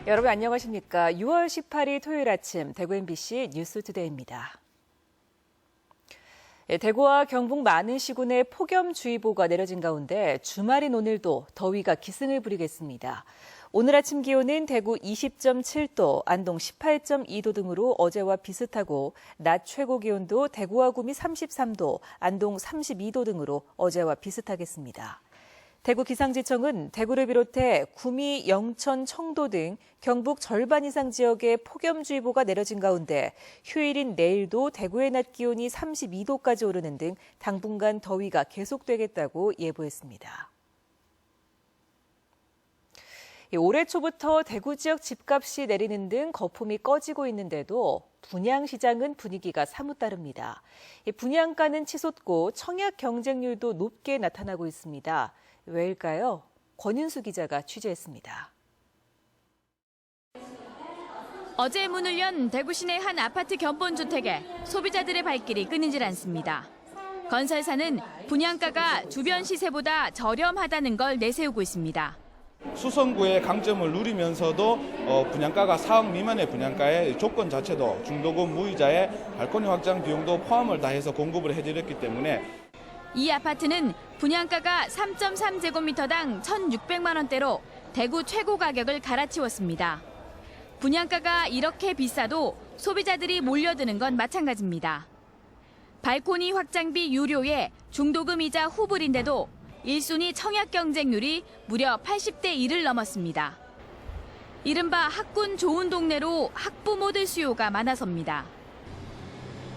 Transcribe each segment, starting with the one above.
여러분 안녕하십니까? 6월 18일 토요일 아침 대구 MBC 뉴스투데이입니다. 대구와 경북 많은 시군에 폭염주의보가 내려진 가운데 주말인 오늘도 더위가 기승을 부리겠습니다. 오늘 아침 기온은 대구 20.7도, 안동 18.2도 등으로 어제와 비슷하고 낮 최고 기온도 대구와 구미 33도, 안동 32도 등으로 어제와 비슷하겠습니다. 대구 기상지청은 대구를 비롯해 구미, 영천, 청도 등 경북 절반 이상 지역에 폭염주의보가 내려진 가운데 휴일인 내일도 대구의 낮 기온이 32도까지 오르는 등 당분간 더위가 계속되겠다고 예보했습니다. 올해 초부터 대구 지역 집값이 내리는 등 거품이 꺼지고 있는데도 분양시장은 분위기가 사뭇 다릅니다. 분양가는 치솟고 청약 경쟁률도 높게 나타나고 있습니다. 왜일까요? 권윤수 기자가 취재했습니다. 어제 문을 연 대구 시내 한 아파트 견본주택에 소비자들의 발길이 끊이질 않습니다. 건설사는 분양가가 주변 시세보다 저렴하다는 걸 내세우고 있습니다. 수성구의 강점을 누리면서도 분양가가 4억 미만의 분양가의 조건 자체도 중도금 무이자의 발코니 확장 비용도 포함을 다 해서 공급을 해드렸기 때문에 이 아파트는 분양가가 3.3제곱미터당 1,600만 원대로 대구 최고 가격을 갈아치웠습니다. 분양가가 이렇게 비싸도 소비자들이 몰려드는 건 마찬가지입니다. 발코니 확장비 유료에 중도금 이자 후불인데도 1순위 청약 경쟁률이 무려 80대 1을 넘었습니다. 이른바 학군 좋은 동네로 학부모들 수요가 많아섭니다.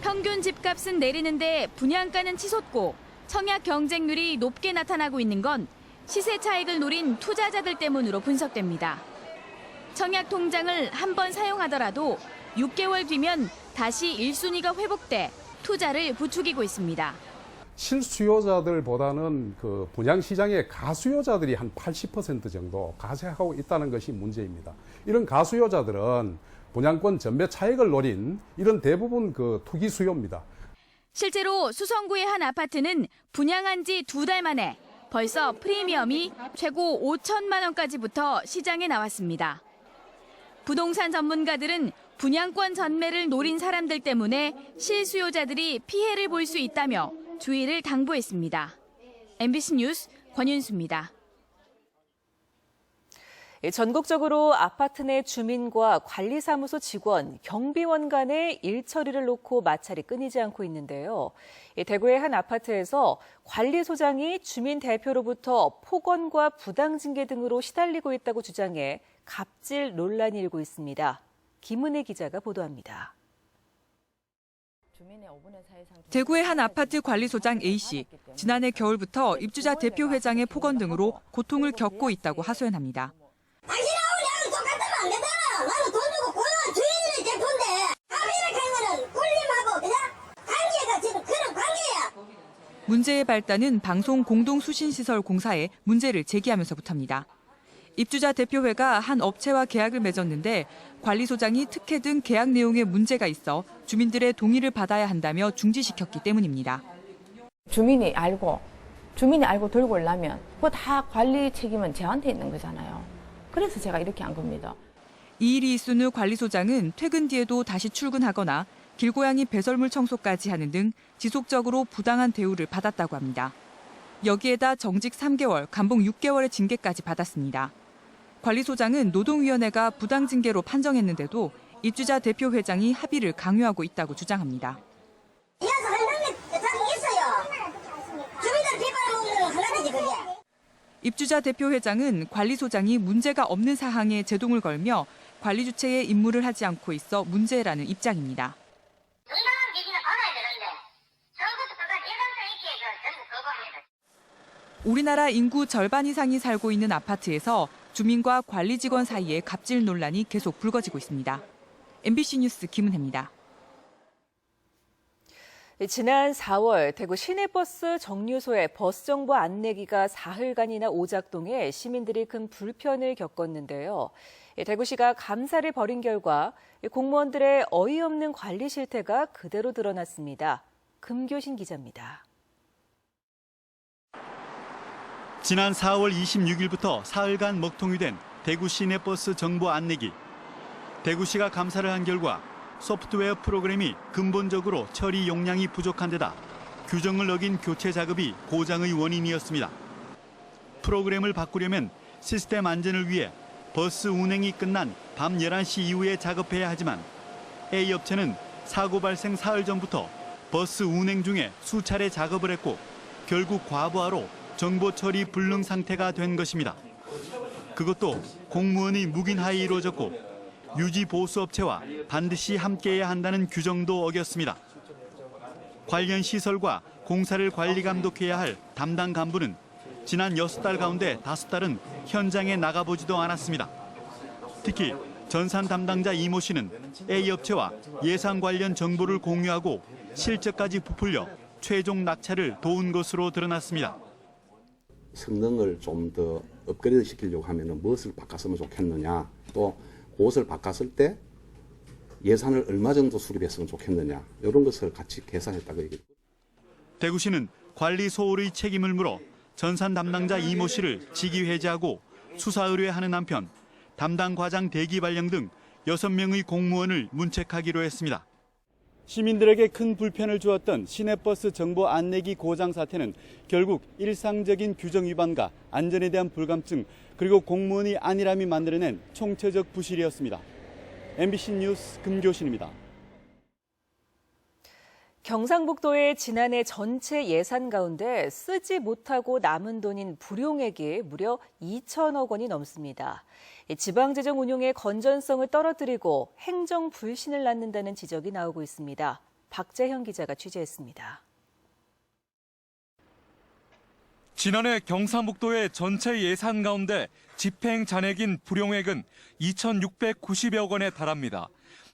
평균 집값은 내리는데 분양가는 치솟고 청약 경쟁률이 높게 나타나고 있는 건 시세 차익을 노린 투자자들 때문으로 분석됩니다. 청약 통장을 한 번 사용하더라도 6개월 뒤면 다시 1순위가 회복돼 투자를 부추기고 있습니다. 실수요자들보다는 그 분양시장의 가수요자들이 한 80% 정도 가세하고 있다는 것이 문제입니다. 이런 가수요자들은 분양권 전매 차익을 노린 이런 대부분 그 투기 수요입니다. 실제로 수성구의 한 아파트는 분양한 지 2달 만에 벌써 프리미엄이 최고 5천만 원까지 붙어 시장에 나왔습니다. 부동산 전문가들은 분양권 전매를 노린 사람들 때문에 실수요자들이 피해를 볼 수 있다며 주의를 당부했습니다. MBC 뉴스 권윤수입니다. 전국적으로 아파트 내 주민과 관리사무소 직원, 경비원 간의 일처리를 놓고 마찰이 끊이지 않고 있는데요. 대구의 한 아파트에서 관리소장이 주민 대표로부터 폭언과 부당징계 등으로 시달리고 있다고 주장해 갑질 논란이 일고 있습니다. 김은혜 기자가 보도합니다. 대구의 한 아파트 관리소장 A씨, 지난해 겨울부터 입주자 대표 회장의 폭언 등으로 고통을 겪고 있다고 하소연합니다. 당신하고 나는 똑같으면 안 되잖아. 나는 돈 주고 고용한 주인의 대표인데 합의를 한 거는 꿀림하고 그냥 관계가 지금 그런 관계야. 문제의 발단은 방송 공동수신시설 공사에 문제를 제기하면서부터입니다. 입주자 대표회가 한 업체와 계약을 맺었는데 관리소장이 특혜 등 계약 내용에 문제가 있어 주민들의 동의를 받아야 한다며 중지시켰기 때문입니다. 주민이 알고 들고 오려면 그거 다 관리 책임은 저한테 있는 거잖아요. 그래서 제가 이렇게 한 겁니다. 이 일이 있은 후 관리소장은 퇴근 뒤에도 다시 출근하거나 길고양이 배설물 청소까지 하는 등 지속적으로 부당한 대우를 받았다고 합니다. 여기에다 정직 3개월, 감봉 6개월의 징계까지 받았습니다. 관리소장은 노동위원회가 부당징계로 판정했는데도 입주자 대표 회장이 합의를 강요하고 있다고 주장합니다. 이어서 할 능력 자격 있어요. 주민들 비판하는 건 하나지 그게. 입주자 대표 회장은 관리소장이 문제가 없는 사항에 제동을 걸며 관리 주체의 임무를 하지 않고 있어 문제라는 입장입니다. 정당한 기준을 받아야 되는데 처음부터 끝까지 일관성 있게 전부 거부합니다. 우리나라 인구 절반 이상이 살고 있는 아파트에서 주민과 관리 직원 사이에 갑질 논란이 계속 불거지고 있습니다. MBC 뉴스 김은혜입니다. 지난 4월 대구 시내버스 정류소에 버스 정보 안내기가 사흘간이나 오작동해 시민들이 큰 불편을 겪었는데요. 대구시가 감사를 벌인 결과 공무원들의 어이없는 관리 실태가 그대로 드러났습니다. 금교신 기자입니다. 지난 4월 26일부터 사흘간 먹통이 된 대구 시내버스 정보 안내기. 대구시가 감사를 한 결과 소프트웨어 프로그램이 근본적으로 처리 용량이 부족한 데다 규정을 어긴 교체 작업이 고장의 원인이었습니다. 프로그램을 바꾸려면 시스템 안전을 위해 버스 운행이 끝난 밤 11시 이후에 작업해야 하지만 A업체는 사고 발생 사흘 전부터 버스 운행 중에 수차례 작업을 했고 결국 과부하로 정보 처리 불능 상태가 된 것입니다. 그것도 공무원의 묵인 하에 이루어졌고 유지 보수 업체와 반드시 함께해야 한다는 규정도 어겼습니다. 관련 시설과 공사를 관리 감독해야 할 담당 간부는 지난 6달 가운데 5달은 현장에 나가보지도 않았습니다. 특히 전산 담당자 이모 씨는 A업체와 예산 관련 정보를 공유하고 실적까지 부풀려 최종 낙찰을 도운 것으로 드러났습니다. 성능을 좀 더 업그레이드 시키려고 하면 무엇을 바꿨으면 좋겠느냐, 또 그것을 바꿨을 때 예산을 얼마 정도 수립했으면 좋겠느냐, 이런 것을 같이 계산했다고 얘기합니다. 대구시는 관리 소홀의 책임을 물어 전산 담당자 이모 씨를 직위 해제하고 수사 의뢰하는 한편 담당 과장 대기 발령 등 6명의 공무원을 문책하기로 했습니다. 시민들에게 큰 불편을 주었던 시내버스 정보 안내기 고장 사태는 결국 일상적인 규정 위반과 안전에 대한 불감증 그리고 공무원이 안일함이 만들어낸 총체적 부실이었습니다. MBC 뉴스 금교신입니다. 경상북도의 지난해 전체 예산 가운데 쓰지 못하고 남은 돈인 불용액이 무려 2천억 원이 넘습니다. 지방재정 운용의 건전성을 떨어뜨리고 행정 불신을 낳는다는 지적이 나오고 있습니다. 박재현 기자가 취재했습니다. 지난해 경상북도의 전체 예산 가운데 집행 잔액인 불용액은 2,690여 원에 달합니다.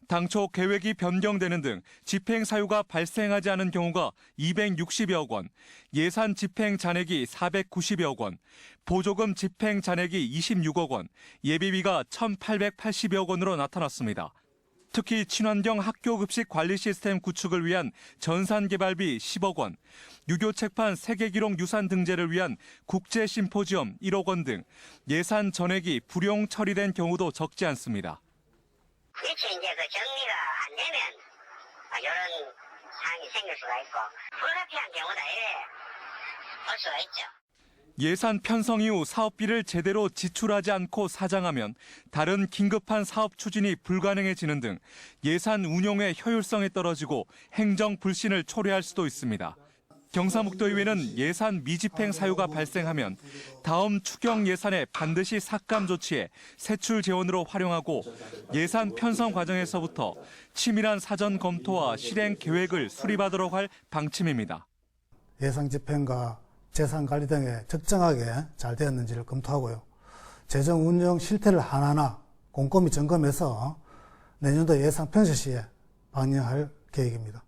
당초 계획이 변경되는 등 집행 사유가 발생하지 않은 경우가 260여 원, 예산 집행 잔액이 490여 원, 보조금 집행 잔액이 26억 원, 예비비가 1,880여 원으로 나타났습니다. 특히 친환경 학교급식 관리 시스템 구축을 위한 전산개발비 10억 원, 유교 책판 세계기록 유산 등재를 위한 국제심포지엄 1억 원 등 예산 전액이 불용 처리된 경우도 적지 않습니다. 그렇죠. 이제 그 정리가 안 되면 이런 상황이 생길 수가 있고 불가피한 경우다 볼 수가 있죠. 예산 편성 이후 사업비를 제대로 지출하지 않고 사장하면 다른 긴급한 사업 추진이 불가능해지는 등 예산 운용의 효율성이 떨어지고 행정 불신을 초래할 수도 있습니다. 경상북도의회는 예산 미집행 사유가 발생하면 다음 추경 예산에 반드시 삭감 조치해 세출 재원으로 활용하고 예산 편성 과정에서부터 치밀한 사전 검토와 실행 계획을 수립하도록 할 방침입니다. 예산 집행과 재산 관리 등에 적정하게 잘 되었는지를 검토하고요. 재정 운영 실태를 하나하나 꼼꼼히 점검해서 내년도 예산 편성 시에 반영할 계획입니다.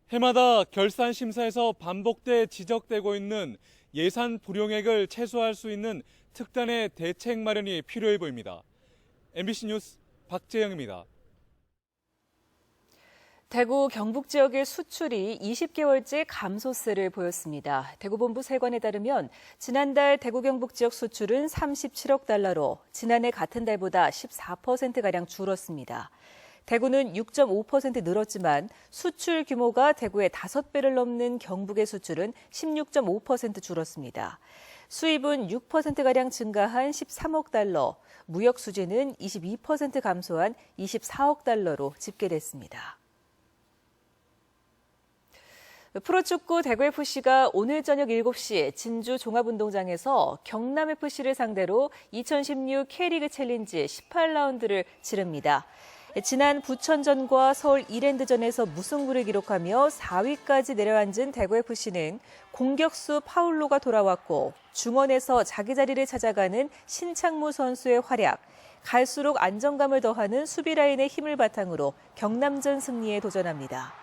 해마다 결산 심사에서 반복돼 지적되고 있는 예산 불용액을 최소화할 수 있는 특단의 대책 마련이 필요해 보입니다. MBC 뉴스 박재영입니다. 대구 경북 지역의 수출이 20개월째 감소세를 보였습니다. 대구본부 세관에 따르면 지난달 대구 경북 지역 수출은 37억 달러로 지난해 같은 달보다 14%가량 줄었습니다. 대구는 6.5% 늘었지만 수출 규모가 대구의 5배를 넘는 경북의 수출은 16.5% 줄었습니다. 수입은 6%가량 증가한 13억 달러, 무역 수지는 22% 감소한 24억 달러로 집계됐습니다. 프로축구 대구FC가 오늘 저녁 7시 진주 종합운동장에서 경남FC를 상대로 2016 K리그 챌린지 18라운드를 치릅니다. 지난 부천전과 서울 이랜드전에서 무승부를 기록하며 4위까지 내려앉은 대구FC는 공격수 파울로가 돌아왔고 중원에서 자기 자리를 찾아가는 신창무 선수의 활약, 갈수록 안정감을 더하는 수비 라인의 힘을 바탕으로 경남전 승리에 도전합니다.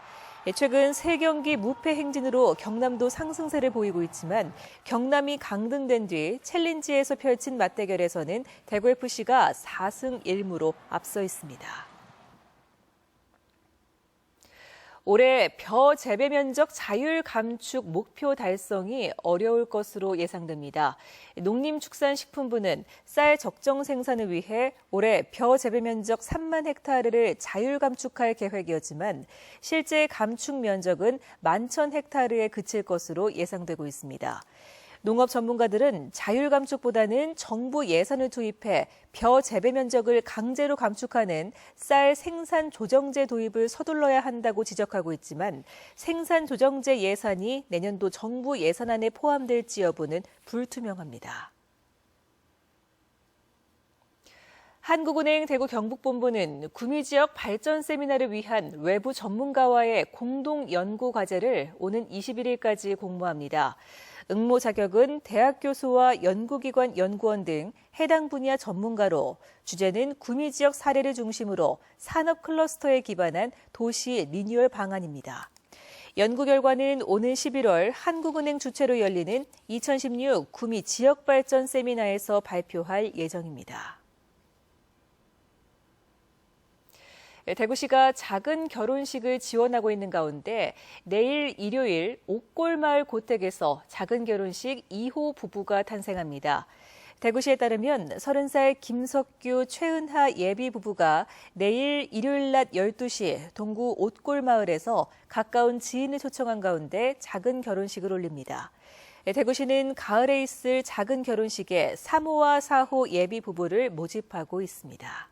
최근 3경기 무패 행진으로 경남도 상승세를 보이고 있지만 경남이 강등된 뒤 챌린지에서 펼친 맞대결에서는 대구FC가 4승 1무로 앞서 있습니다. 올해 벼 재배 면적 자율 감축 목표 달성이 어려울 것으로 예상됩니다. 농림축산식품부는 쌀 적정 생산을 위해 올해 벼 재배 면적 3만 헥타르를 자율 감축할 계획이었지만 실제 감축 면적은 11,000헥타르에 그칠 것으로 예상되고 있습니다. 농업 전문가들은 자율 감축보다는 정부 예산을 투입해 벼 재배 면적을 강제로 감축하는 쌀 생산 조정제 도입을 서둘러야 한다고 지적하고 있지만 생산 조정제 예산이 내년도 정부 예산안에 포함될지 여부는 불투명합니다. 한국은행 대구 경북본부는 구미 지역 발전 세미나를 위한 외부 전문가와의 공동 연구 과제를 오는 21일까지 공모합니다. 응모 자격은 대학 교수와 연구기관 연구원 등 해당 분야 전문가로 주제는 구미 지역 사례를 중심으로 산업 클러스터에 기반한 도시 리뉴얼 방안입니다. 연구 결과는 오는 11월 한국은행 주최로 열리는 2016 구미 지역발전 세미나에서 발표할 예정입니다. 대구시가 작은 결혼식을 지원하고 있는 가운데 내일 일요일 옥골마을 고택에서 작은 결혼식 2호 부부가 탄생합니다. 대구시에 따르면 30살 김석규, 최은하 예비 부부가 내일 일요일 낮 12시 동구 옥골마을에서 가까운 지인을 초청한 가운데 작은 결혼식을 올립니다. 대구시는 가을에 있을 작은 결혼식에 3호와 4호 예비 부부를 모집하고 있습니다.